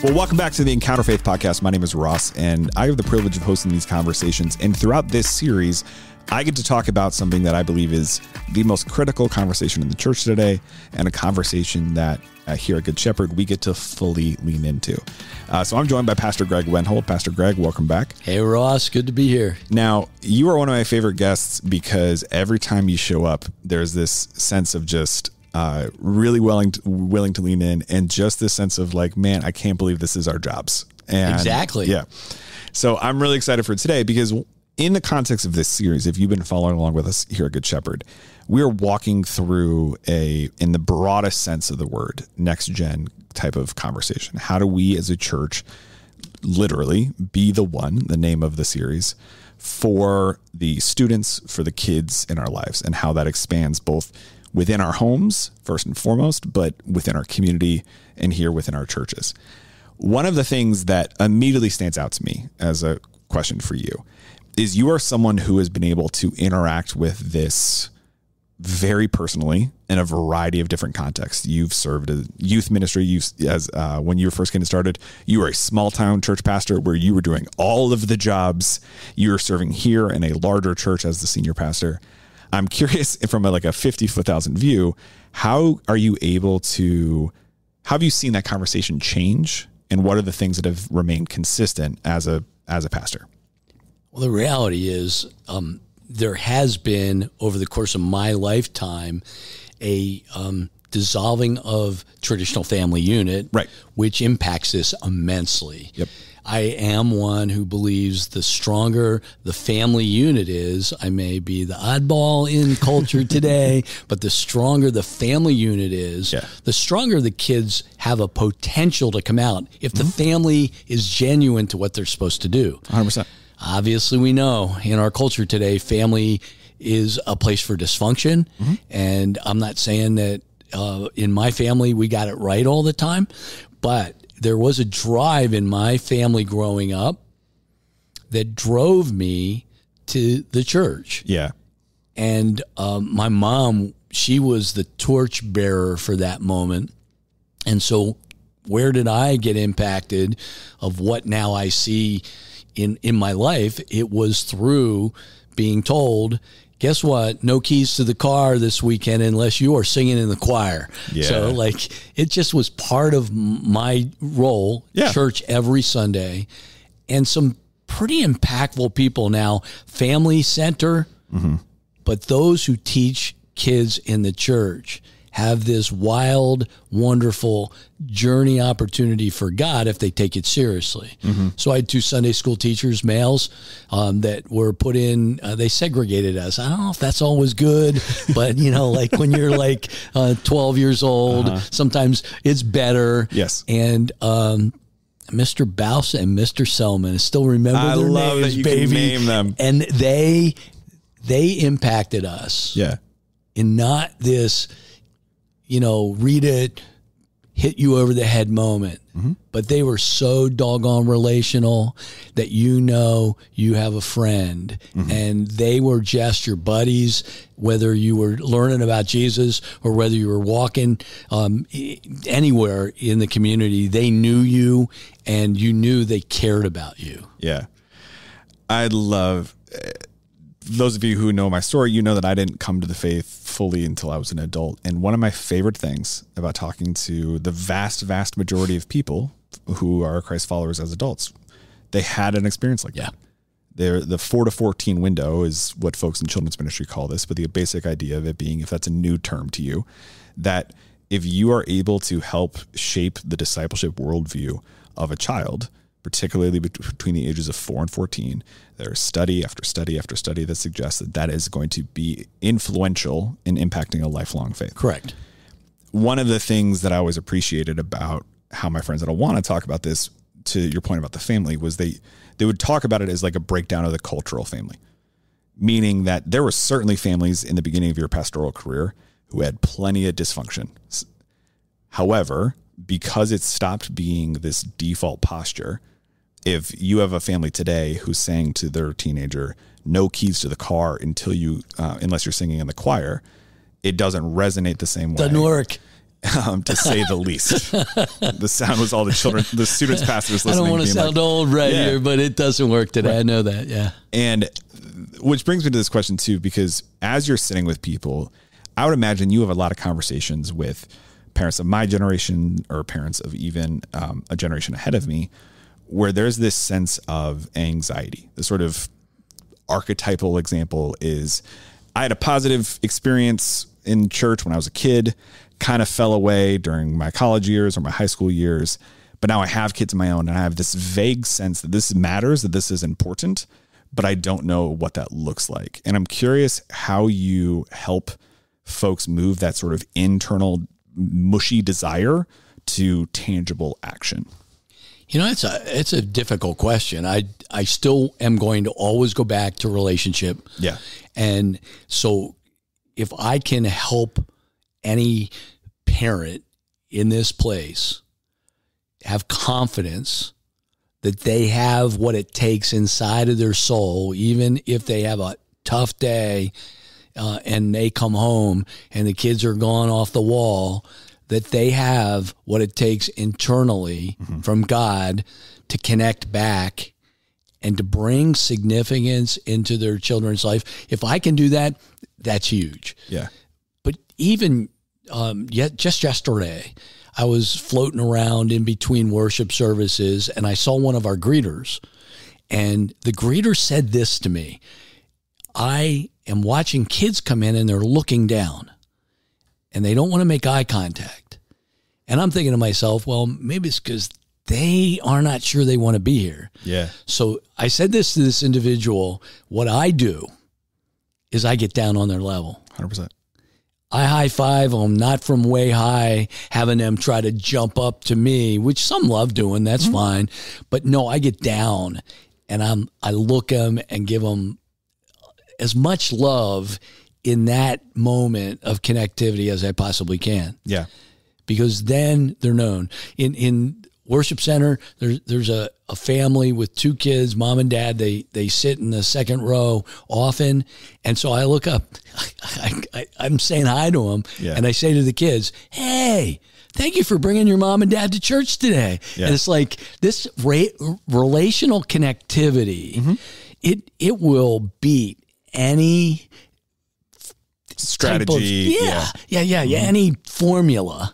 Well, welcome back to the Encounter Faith podcast. My name is Ross, and I have the privilege of hosting these conversations. And throughout this series, I get to talk about something that I believe is the most critical conversation in the church today, and a conversation that here at Good Shepherd, we get to fully lean into. So I'm joined by Pastor Greg Wenhold. Pastor Greg, welcome back. Hey, Ross. Good to be here. Now, you are one of my favorite guests because every time you show up, there's this sense of just really willing to lean in, and just this sense of like, man, I can't believe this is our jobs. And exactly. Yeah. So I'm really excited for today because in the context of this series, if you've been following along with us here at Good Shepherd, we are walking through in the broadest sense of the word, next gen type of conversation. How do we as a church literally be the name of the series, for the students, for the kids in our lives, and how that expands both within our homes, first and foremost, but within our community and here within our churches. One of the things that immediately stands out to me as a question for you is you are someone who has been able to interact with this very personally in a variety of different contexts. You've served as youth ministry. When you were first getting started, you were a small town church pastor where you were doing all of the jobs. You were serving here in a larger church as the senior pastor. I'm curious, from a 50,000 view, how have you seen that conversation change, and what are the things that have remained consistent as a pastor? Well, the reality is there has been, over the course of my lifetime, a dissolving of traditional family unit, right, which impacts this immensely. Yep. I am one who believes the stronger the family unit is, I may be the oddball in culture today, but the stronger the family unit is, the stronger the kids have a potential to come out if the family is genuine to what they're supposed to do. 100%. Obviously, we know in our culture today, family is a place for dysfunction. And I'm not saying that in my family we got it right all the time, but there was a drive in my family growing up that drove me to the church. Yeah. And my mom, she was the torch bearer for that moment. And so where did I get impacted of what now I see in my life? It was through being told, guess what? No keys to the car this weekend unless you are singing in the choir. Yeah. So it just was part of my role, church every Sunday, and some pretty impactful people now, family center, but those who teach kids in the church have this wild, wonderful journey opportunity for God if they take it seriously. So I had 2 Sunday school teachers, males, that were put in, they segregated us. I don't know if that's always good, but when you're 12 years old, sometimes it's better. Yes. And Mr. Bouse and Mr. Selman, I still remember their names, love that you baby. Can name them. And they impacted us. Yeah. In not this, read it, hit you over the head moment. But they were so doggone relational that you have a friend. And they were just your buddies, whether you were learning about Jesus or whether you were walking anywhere in the community. They knew you, and you knew they cared about you. Yeah. I love... Those of you who know my story, you know that I didn't come to the faith fully until I was an adult. And one of my favorite things about talking to the vast, vast majority of people who are Christ followers as adults, they had an experience like that. The 4 to 14 window is what folks in children's ministry call this, but the basic idea of it being, if that's a new term to you, that if you are able to help shape the discipleship worldview of a child, particularly between the ages of 4 and 14, there's study after study after study that suggests that is going to be influential in impacting a lifelong faith. Correct. One of the things that I always appreciated about how my friends that I want to talk about this, to your point about the family, was they would talk about it as like a breakdown of the cultural family, meaning that there were certainly families in the beginning of your pastoral career who had plenty of dysfunction. However, because it stopped being this default posture, if you have a family today who's saying to their teenager, no keys to the car unless you're singing in the choir, it doesn't resonate the same way. Doesn't work. to say the least. The sound was all the students, pastors listening. I don't want to sound old here, but it doesn't work today. Right. I know that. Yeah. And which brings me to this question too, because as you're sitting with people, I would imagine you have a lot of conversations with parents of my generation or parents of even a generation ahead of me, where there's this sense of anxiety. The sort of archetypal example is I had a positive experience in church when I was a kid, kind of fell away during my college years or my high school years, but now I have kids of my own and I have this vague sense that this matters, that this is important, but I don't know what that looks like. And I'm curious how you help folks move that sort of internal mushy desire to tangible action. It's a difficult question. I still am going to always go back to relationship. Yeah. And so if I can help any parent in this place have confidence that they have what it takes inside of their soul, even if they have a tough day and they come home and the kids are gone off the wall, that they have what it takes internally from God to connect back and to bring significance into their children's life. If I can do that, that's huge. Yeah. But even just yesterday, I was floating around in between worship services and I saw one of our greeters, and the greeter said this to me: I am watching kids come in and they're looking down and they don't want to make eye contact. And I'm thinking to myself, well, maybe it's because they are not sure they want to be here. Yeah. So I said this to this individual: what I do is I get down on their level. 100%. I high five them, not from way high, having them try to jump up to me, which some love doing. That's fine. But no, I get down and I look them and give them as much love in that moment of connectivity as I possibly can. Yeah. Because then they're known. In worship center, there's a family with two kids, mom and dad. They sit in the second row often. And so I look up, I'm saying hi to them. Yeah. And I say to the kids, hey, thank you for bringing your mom and dad to church today. Yeah. And it's like this relational connectivity, it will beat any strategy. Any formula.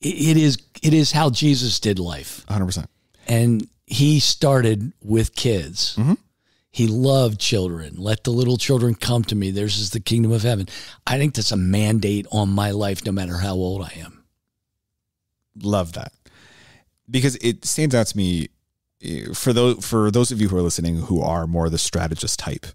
It is how Jesus did life. 100%. And he started with kids. He loved children. Let the little children come to me. Theirs is the kingdom of heaven. I think that's a mandate on my life, no matter how old I am. Love that. Because it stands out to me, for those of you who are listening who are more the strategist type,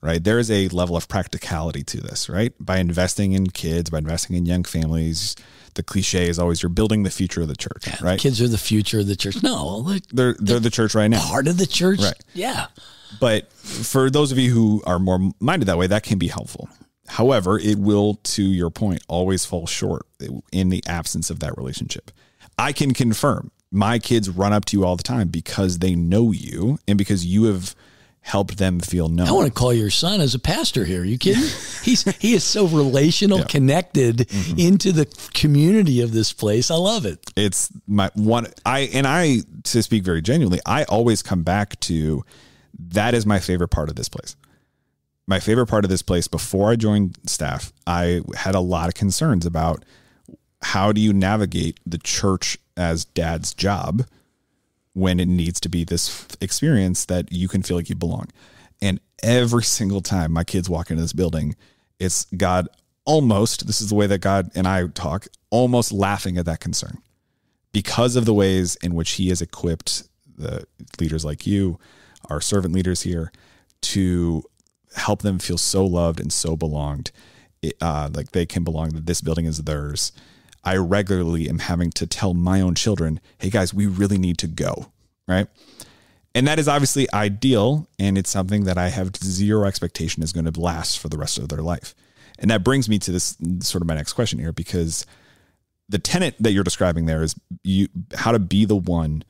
right? There is a level of practicality to this, right? By investing in kids, by investing in young families, the cliche is always you're building the future of the church, right? Kids are the future of the church. No, they're the church right now. Part of the church. Right. Yeah. But for those of you who are more minded that way, that can be helpful. However, it will, to your point, always fall short in the absence of that relationship. I can confirm my kids run up to you all the time because they know you and because you have helped them feel known. I want to call your son as a pastor here. Are you kidding? He is so relational, connected into the community of this place. I love it. It's my one. I to speak very genuinely, I always come back to that is my favorite part of this place. My favorite part of this place, before I joined staff, I had a lot of concerns about how do you navigate the church as dad's job when it needs to be this experience that you can feel like you belong. And every single time my kids walk into this building, it's God almost, this is the way that God and I talk, almost laughing at that concern because of the ways in which he has equipped the leaders like you, our servant leaders here, to help them feel so loved and so belonged, like they can belong, that this building is theirs. I regularly am having to tell my own children, hey guys, we really need to go, right? And that is obviously ideal, and it's something that I have zero expectation is going to last for the rest of their life. And that brings me to this sort of my next question here, because the tenet that you're describing there is how to be the one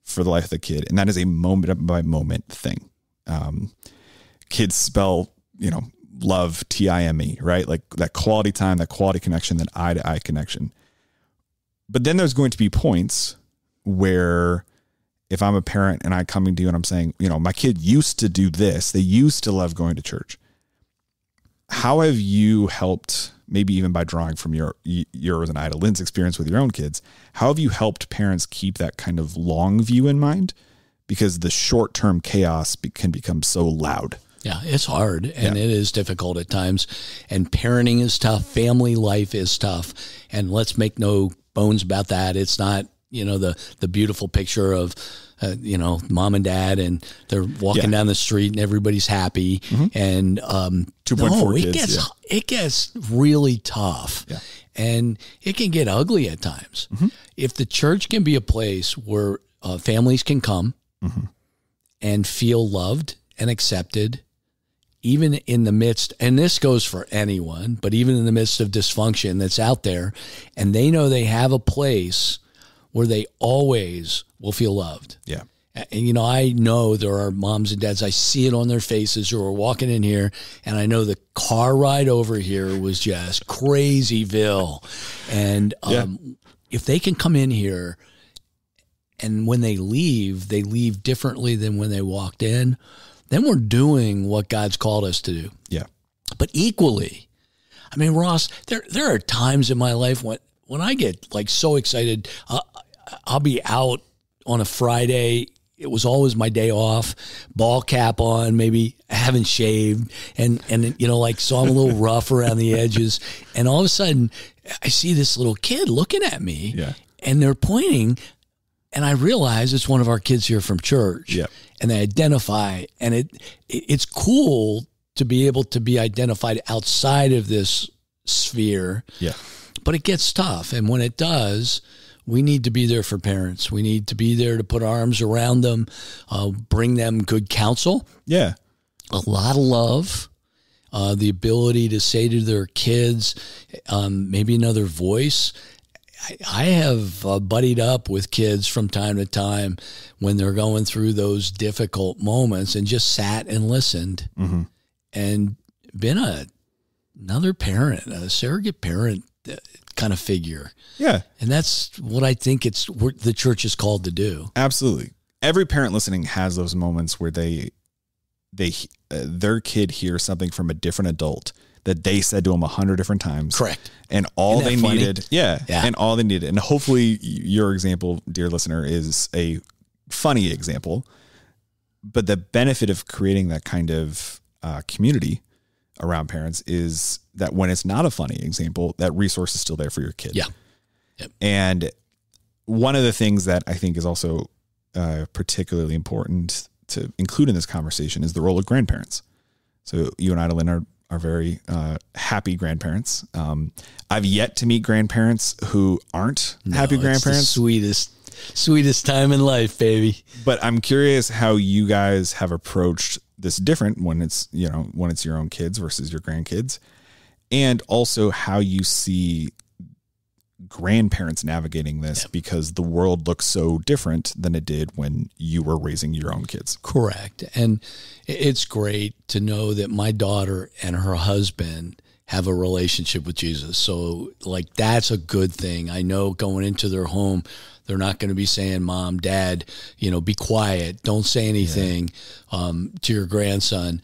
for the life of the kid. And that is a moment by moment thing. Kids spell, love, TIME, right? Like that quality time, that quality connection, that eye to eye connection. But then there's going to be points where if I'm a parent and I come to you and I'm saying, my kid used to do this, they used to love going to church. How have you helped, maybe even by drawing from yours and Ida Lynn's experience with your own kids, how have you helped parents keep that kind of long view in mind? Because the short-term chaos can become so loud. Yeah, it's hard and it is difficult at times. And parenting is tough. Family life is tough. And let's make no bones about that. It's not, the beautiful picture of, mom and dad and they're walking down the street and everybody's happy. And 2.4 kids. It gets really tough. Yeah. And it can get ugly at times. If the church can be a place where families can come and feel loved and accepted, even in the midst, and this goes for anyone, but even in the midst of dysfunction that's out there, and they know they have a place where they always will feel loved. Yeah. And, I know there are moms and dads, I see it on their faces who are walking in here, and I know the car ride over here was just crazyville. And if they can come in here and when they leave differently than when they walked in, then we're doing what God's called us to do. Yeah. But equally, Ross, there are times in my life when I get like so excited, I'll be out on a Friday. It was always my day off, ball cap on, maybe I haven't shaved and so I'm a little rough around the edges. And all of a sudden I see this little kid looking at me and they're pointing. And I realize it's one of our kids here from church. Yeah. And they identify. And it's cool to be able to be identified outside of this sphere. Yeah. But it gets tough. And when it does, we need to be there for parents. We need to be there to put arms around them, bring them good counsel. Yeah. A lot of love. The ability to say to their kids, maybe another voice. I have buddied up with kids from time to time when they're going through those difficult moments and just sat and listened and been another parent, a surrogate parent kind of figure. Yeah. And that's what I think what the church is called to do. Absolutely. Every parent listening has those moments where their kid hears something from a different adult that they said to them 100 different times. Correct. And all they funny? needed. Yeah. And all they needed. And hopefully your example, dear listener, is a funny example, but the benefit of creating that kind of community around parents is that when it's not a funny example, that resource is still there for your kid. Yeah. Yep. And one of the things that I think is also particularly important to include in this conversation is the role of grandparents. So you and Idalyn are very happy grandparents. I've yet to meet grandparents who aren't happy grandparents. It's the sweetest time in life, baby. But I'm curious how you guys have approached this different when it's your own kids versus your grandkids, and also how you see grandparents navigating this because the world looks so different than it did when you were raising your own kids. Correct. And it's great to know that my daughter and her husband have a relationship with Jesus. So that's a good thing. I know going into their home, they're not going to be saying, Mom, Dad, be quiet. Don't say anything to your grandson.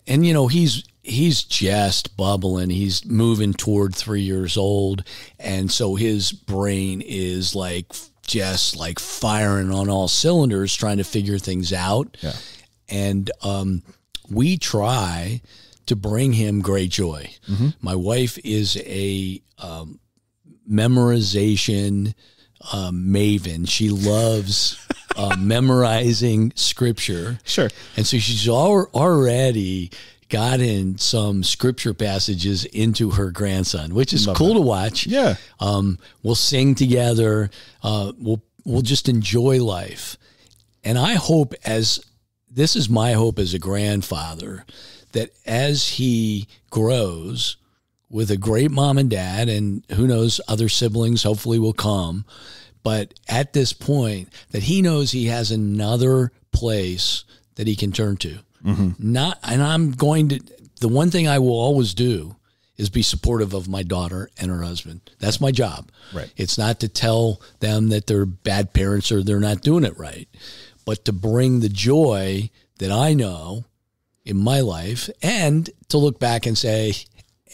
And he's just bubbling. He's moving toward 3 years old. And so his brain is just firing on all cylinders, trying to figure things out. Yeah. And we try to bring him great joy. My wife is a memorization maven. She loves memorizing scripture. Sure. And so she's already gotten some scripture passages into her grandson, which is cool to watch. Yeah. We'll sing together. We'll just enjoy life. And I hope this is my hope as a grandfather, that as he grows with a great mom and dad, and who knows, other siblings hopefully will come, but at this point that he knows he has another place that he can turn to. And I'm going to, the one thing I will always do is be supportive of my daughter and her husband. That's my job. Right. It's not to tell them that they're bad parents or they're not doing it right, but to bring the joy that I know in my life and to look back and say,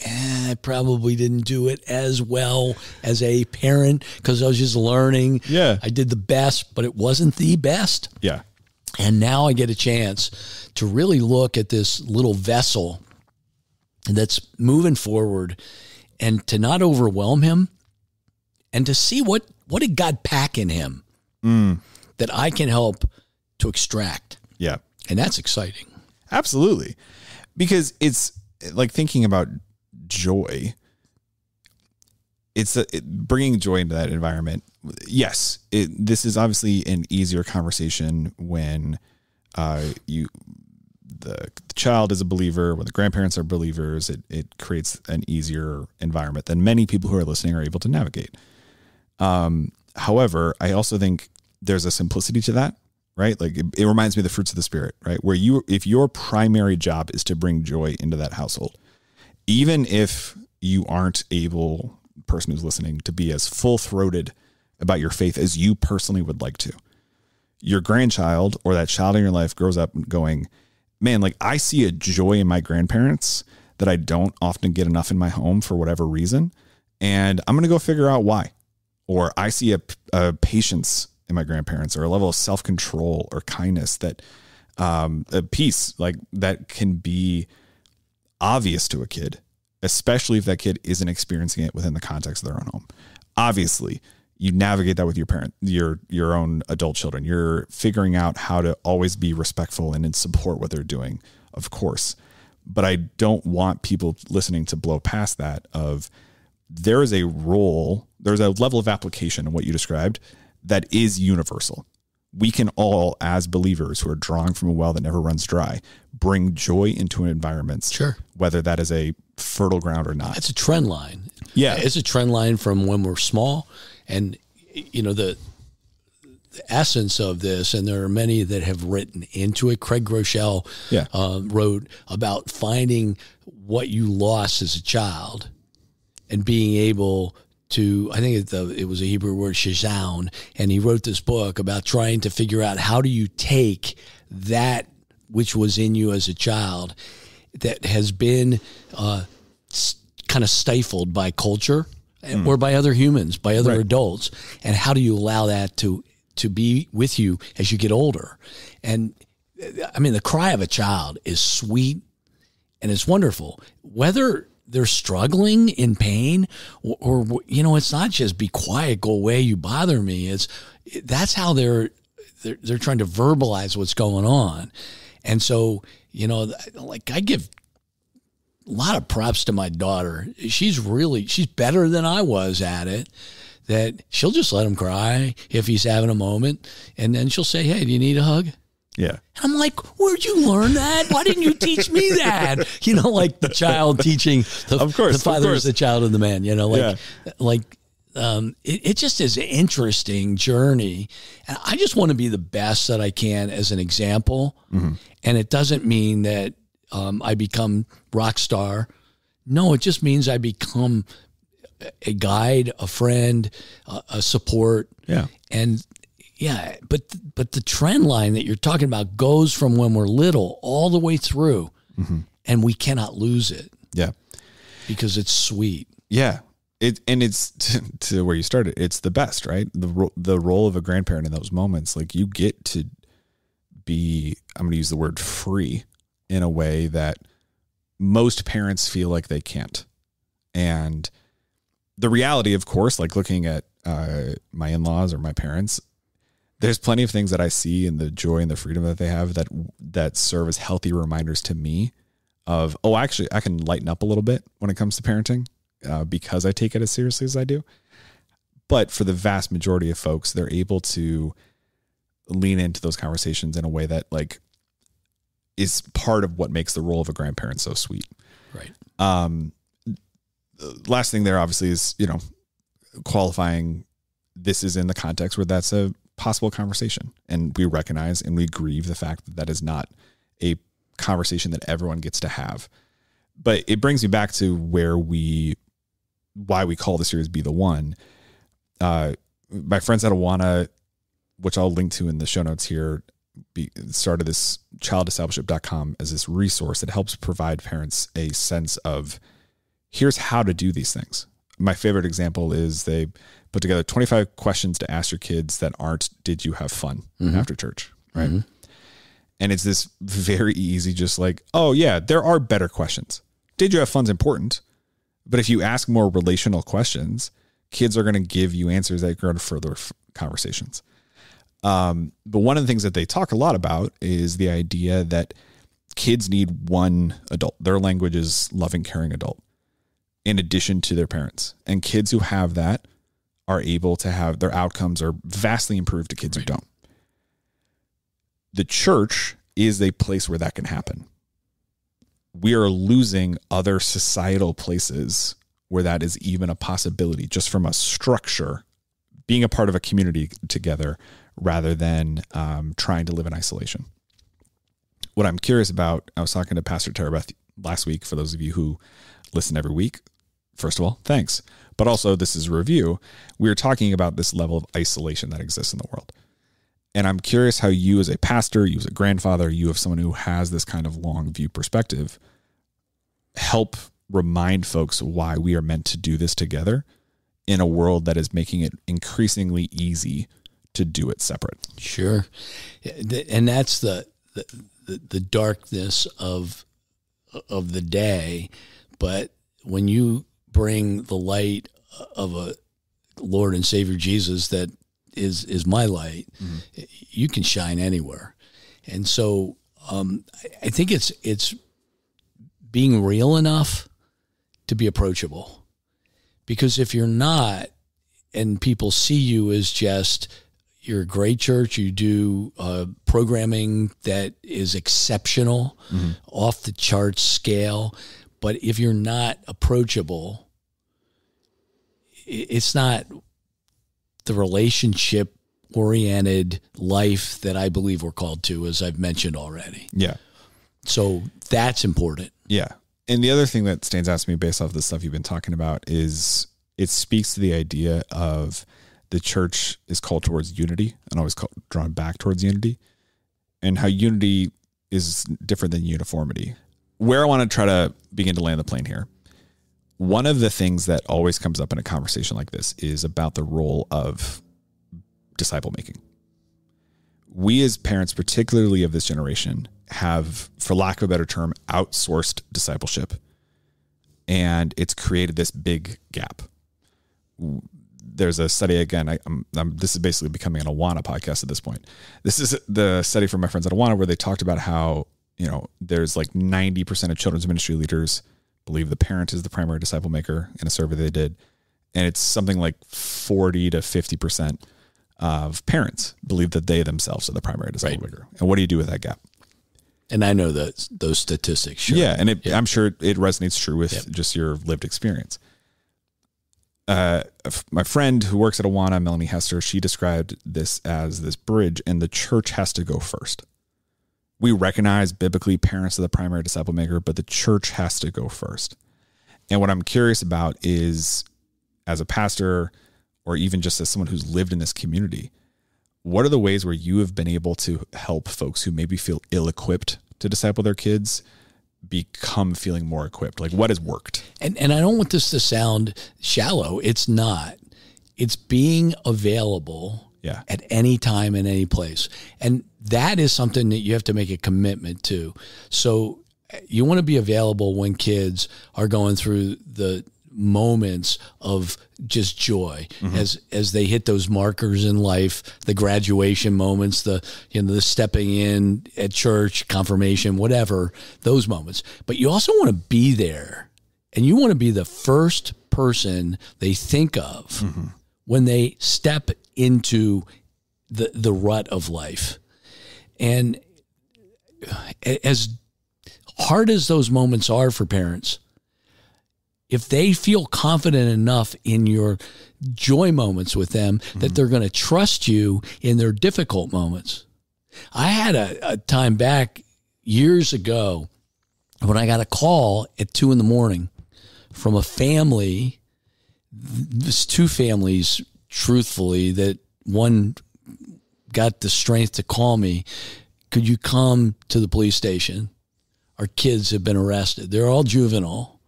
I probably didn't do it as well as a parent because I was just learning. Yeah. I did the best, but it wasn't the best. Yeah. And now I get a chance to really look at this little vessel that's moving forward and to not overwhelm him and to see what did God pack in him that I can help to extract. Yeah. And that's exciting. Absolutely. Because it's like thinking about joy. It's bringing joy into that environment. Yes, this is obviously an easier conversation when the child is a believer, when the grandparents are believers. It creates an easier environment than many people who are listening are able to navigate. However, I also think there's a simplicity to that, right? Like it reminds me of the fruits of the Spirit, right? Where if your primary job is to bring joy into that household, even if you aren't able, person who's listening, to be as full-throated about your faith as you personally would like to, your grandchild or that child in your life grows up going, man, like I see a joy in my grandparents that I don't often get enough in my home for whatever reason. And I'm going to go figure out why. Or I see a patience in my grandparents, or a level of self-control or kindness that a peace like that can be obvious to a kid, especially if that kid isn't experiencing it within the context of their own home. Obviously, you navigate that with your parent, your own adult children. You're figuring out how to always be respectful and support what they're doing, of course. But I don't want people listening to blow past that of there is a role, there's a level of application in what you described that is universal. We can all, as believers who are drawing from a well that never runs dry, bring joy into environments, Sure. whether that is a fertile ground or not. It's a trend line. Yeah. It's a trend line from when we're small. And, you know, the essence of this, and there are many that have written into it. Craig Groeschel wrote about finding what you lost as a child and being able to, I think it was a Hebrew word, shazown, and he wrote this book about trying to figure out how do you take that which was in you as a child that has been kind of stifled by culture or by other humans, by other adults, and how do you allow that to be with you as you get older? And I mean, the cry of a child is sweet and it's wonderful, whether they're struggling in pain or you know, it's not just be quiet, go away, you bother me. That's how they're trying to verbalize what's going on. And so, you know, like I give a lot of props to my daughter. She's better than I was at it, that she'll just let him cry if he's having a moment. And then she'll say, hey, do you need a hug? Yeah. I'm like, where'd you learn that? Why didn't you teach me that? You know, like the child teaching the father is the child of the man, you know, it just is an interesting journey. And I just want to be the best that I can as an example. Mm-hmm. And it doesn't mean that I become rock star. No, it just means I become a guide, a friend, a support. Yeah. And yeah, but the trend line that you're talking about goes from when we're little all the way through, and we cannot lose it. Yeah. Because it's sweet. Yeah. It's to where you started. It's the best, right? The role of a grandparent in those moments, like you get to be, I'm going to use the word free in a way that most parents feel like they can't. And the reality, of course, like looking at my in-laws or my parents, there's plenty of things that I see in the joy and the freedom that they have that serve as healthy reminders to me of, oh, actually, I can lighten up a little bit when it comes to parenting because I take it as seriously as I do. But for the vast majority of folks, they're able to lean into those conversations in a way that like is part of what makes the role of a grandparent so sweet. Right. Last thing there obviously is, you know, qualifying this is in the context where that's a possible conversation, and we recognize and we grieve the fact that that is not a conversation that everyone gets to have. But it brings me back to why we call the series Be the One. My friends at Awana, which I'll link to in the show notes here, started this childdiscipleship.com as this resource that helps provide parents a sense of here's how to do these things. My favorite example is they put together 25 questions to ask your kids that aren't, did you have fun after church? Right. Mm-hmm. And it's this very easy, just like, oh yeah, there are better questions. Did you have fun's important? But if you ask more relational questions, kids are going to give you answers that go to further conversations. But one of the things that they talk a lot about is the idea that kids need one adult. Their language is loving, caring adult in addition to their parents. And kids who have that are able to have their outcomes are vastly improved to kids who don't. The church is a place where that can happen. We are losing other societal places where that is even a possibility, just from a structure, being a part of a community together rather than trying to live in isolation. What I'm curious about, I was talking to Pastor Tara Beth last week, for those of you who listen every week. First of all, thanks. But also, this is a review. We were talking about this level of isolation that exists in the world. And I'm curious how you as a pastor, you as a grandfather, you as someone who has this kind of long view perspective, help remind folks why we are meant to do this together in a world that is making it increasingly easy to do it separate. Sure. And that's the darkness of the day. But when you bring the light of a Lord and Savior Jesus that is my light, you can shine anywhere. And so I think it's being real enough to be approachable. Because if you're not, and people see you as just, you're a great church, you do programming that is exceptional, off the charts scale, but if you're not approachable, it's not the relationship-oriented life that I believe we're called to, as I've mentioned already. Yeah. So that's important. Yeah. And the other thing that stands out to me based off the stuff you've been talking about is it speaks to the idea of the church is called towards unity and always drawn back towards unity, and how unity is different than uniformity. Where I want to try to begin to land the plane here, one of the things that always comes up in a conversation like this is about the role of disciple making. We as parents, particularly of this generation, have, for lack of a better term, outsourced discipleship. And it's created this big gap. There's a study, again, this is basically becoming an Awana podcast at this point. This is the study from my friends at Awana where they talked about how, there's like 90% of children's ministry leaders believe the parent is the primary disciple maker in a survey they did. And it's something like 40 to 50% of parents believe that they themselves are the primary disciple maker. And what do you do with that gap? And I know those statistics. Sure. Yeah. And I'm sure it resonates true with just your lived experience. My friend who works at Awana, Melanie Hester, she described this as this bridge, and the church has to go first. We recognize biblically parents are the primary disciple maker, but the church has to go first. And what I'm curious about is, as a pastor, or even just as someone who's lived in this community, what are the ways where you have been able to help folks who maybe feel ill-equipped to disciple their kids become feeling more equipped? Like, what has worked? And I don't want this to sound shallow. It's not. It's being available at any time and any place. And that is something that you have to make a commitment to. So you want to be available when kids are going through the moments of just joy as they hit those markers in life, the graduation moments, the stepping in at church, confirmation, whatever, those moments. But you also want to be there, and you want to be the first person they think of when they step into the rut of life. And as hard as those moments are for parents, if they feel confident enough in your joy moments with them that they're going to trust you in their difficult moments. I had a time back years ago when I got a call at 2 a.m. from a family, there's 2 families, truthfully, that one got the strength to call me. Could you come to the police station? Our kids have been arrested. They're all juvenile.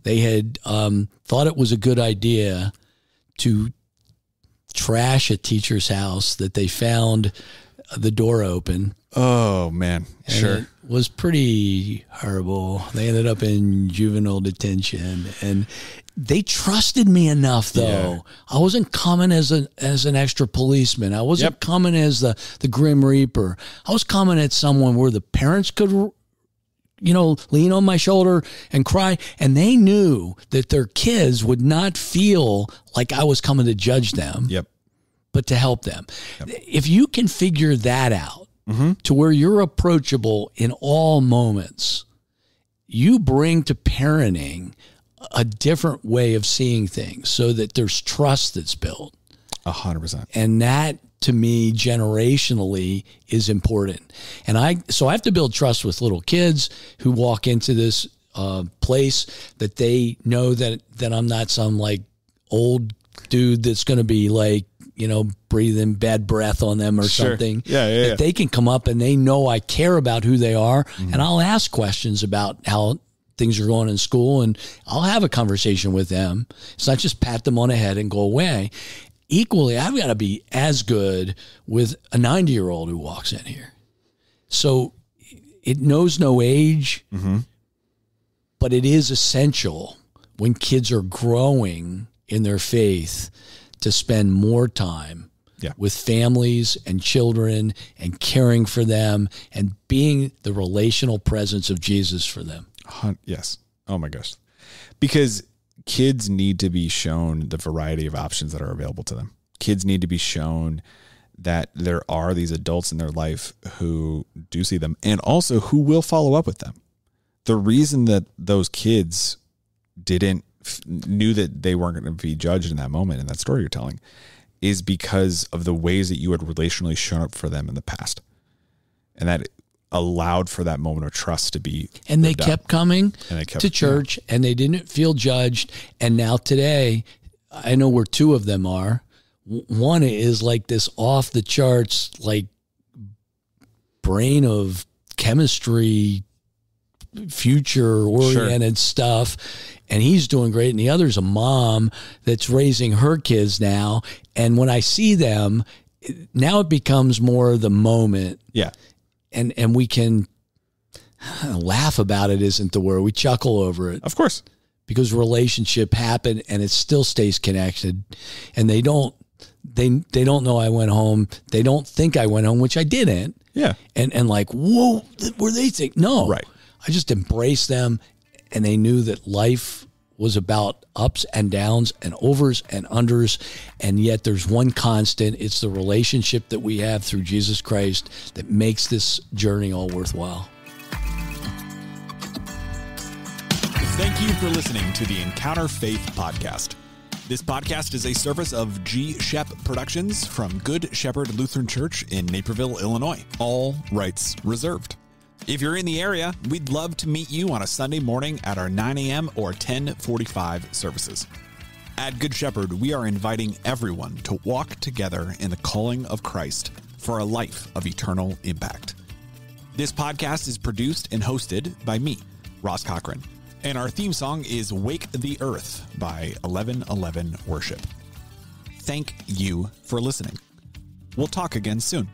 They had thought it was a good idea to trash a teacher's house that they found the door open. Oh, man. And Sure. it was pretty horrible. They ended up in juvenile detention, and they trusted me enough, though. Yeah. I wasn't coming as an extra policeman. I wasn't coming as the Grim Reaper. I was coming at someone where the parents could, lean on my shoulder and cry, and they knew that their kids would not feel like I was coming to judge them, but to help them. If you can figure that out, to where you're approachable in all moments, you bring to parenting a different way of seeing things so that there's trust that's built. 100%. And that, to me, generationally is important. And so I have to build trust with little kids who walk into this place, that they know that I'm not some like old dude that's going to be like, breathing bad breath on them or something. That they can come up and they know I care about who they are. And I'll ask questions about how things are going in school, and I'll have a conversation with them. It's not just pat them on the head and go away. Equally, I've got to be as good with a 90-year-old who walks in here. So it knows no age, but it is essential when kids are growing in their faith to spend more time with families and children and caring for them and being the relational presence of Jesus for them. Yes. Oh my gosh. Because kids need to be shown the variety of options that are available to them. Kids need to be shown that there are these adults in their life who do see them and also who will follow up with them. The reason that those kids knew that they weren't going to be judged in that moment, in that story you're telling, is because of the ways that you had relationally shown up for them in the past. And that allowed for that moment of trust to be. And they kept coming to church, yeah. and they didn't feel judged. And now today, I know where two of them are. One is like this off the charts, like brain of chemistry, future oriented stuff. And he's doing great. And the other's a mom that's raising her kids now. And when I see them, now it becomes more the moment. Yeah. And we can laugh about it, isn't the word. We chuckle over it. Of course. Because relationship happened and it still stays connected. And they don't know I went home. They don't think I went home, which I didn't. Yeah. And like, whoa, were they think? No. Right. I just embraced them, and they knew that life was about ups and downs and overs and unders, and yet there's one constant. It's the relationship that we have through Jesus Christ that makes this journey all worthwhile. Thank you for listening to the Encounter Faith podcast. This podcast is a service of G. Shep Productions from Good Shepherd Lutheran Church in Naperville, Illinois. All rights reserved. If you're in the area, we'd love to meet you on a Sunday morning at our 9 a.m. or 10:45 services. At Good Shepherd, we are inviting everyone to walk together in the calling of Christ for a life of eternal impact. This podcast is produced and hosted by me, Ross Cochran, and our theme song is Wake the Earth by 1111 Worship. Thank you for listening. We'll talk again soon.